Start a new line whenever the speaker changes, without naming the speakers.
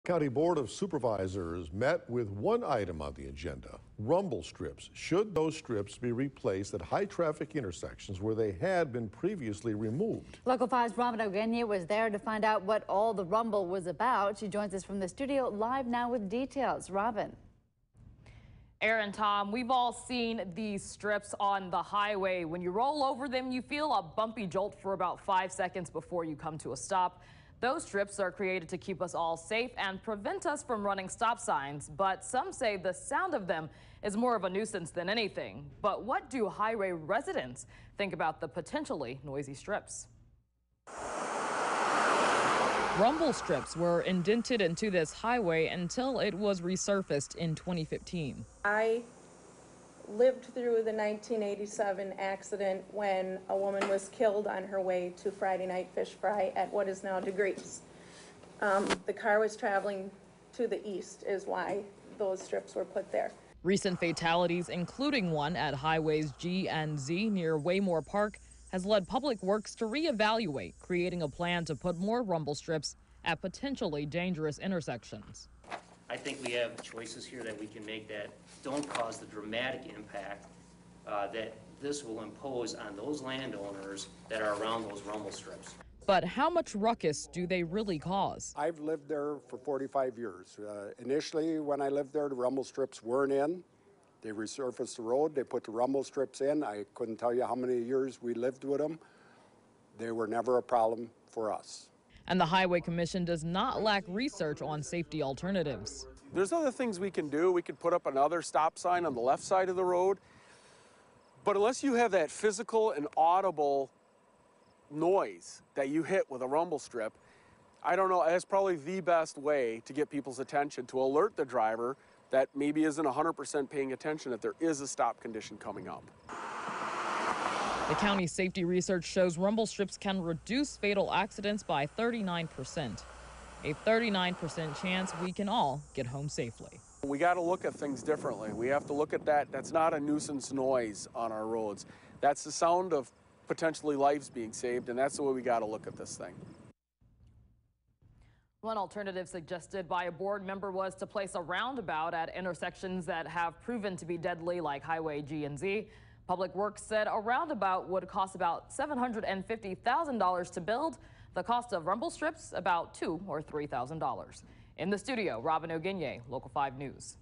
County Board of Supervisors met with one item on the agenda: rumble strips. Should those strips be replaced at high traffic intersections where they had been previously removed?
Local 5's Robin Ogenye was there to find out what all the rumble was about. She joins us from the studio live now with details. Robin.
Aaron, Tom, we've all seen these strips on the highway. When you roll over them, you feel a bumpy jolt for about 5 seconds before you come to a stop. Those strips are created to keep us all safe and prevent us from running stop signs, but some say the sound of them is more of a nuisance than anything. But what do highway residents think about the potentially noisy strips? Rumble strips were indented into this highway until it was resurfaced in 2015.
I lived through the 1987 accident when a woman was killed on her way to Friday night fish fry at what is now DeGrees. The car was traveling to the east is why those strips were put there.
Recent fatalities, including one at highways G and Z near Waymore Park, has led Public Works to reevaluate creating a plan to put more rumble strips at potentially dangerous intersections.
I think we have choices here that we can make that don't cause the dramatic impact that this will impose on those landowners that are around those rumble strips.
But how much ruckus do they really cause?
I've lived there for 45 years. Initially, when I lived there, the rumble strips weren't in. They resurfaced the road. They put the rumble strips in. I couldn't tell you how many years we lived with them. They were never a problem for us.
And the Highway Commission does not lack research on safety alternatives.
There's other things we can do. We could put up another stop sign on the left side of the road. But unless you have that physical and audible noise that you hit with a rumble strip, I don't know, that's probably the best way to get people's attention, to alert the driver that maybe isn't 100% paying attention that there is a stop condition coming up.
The county's safety research shows rumble strips can reduce fatal accidents by 39%. A 39% chance we can all get home safely.
We got to look at things differently. We have to look at that. That's not a nuisance noise on our roads. That's the sound of potentially lives being saved, and that's the way we got to look at this thing.
One alternative suggested by a board member was to place a roundabout at intersections that have proven to be deadly, like Highway G and Z. Public Works said a roundabout would cost about $750,000 to build. The cost of rumble strips about $2,000 or $3,000. In the studio, Robin Ogenye, Local 5 News.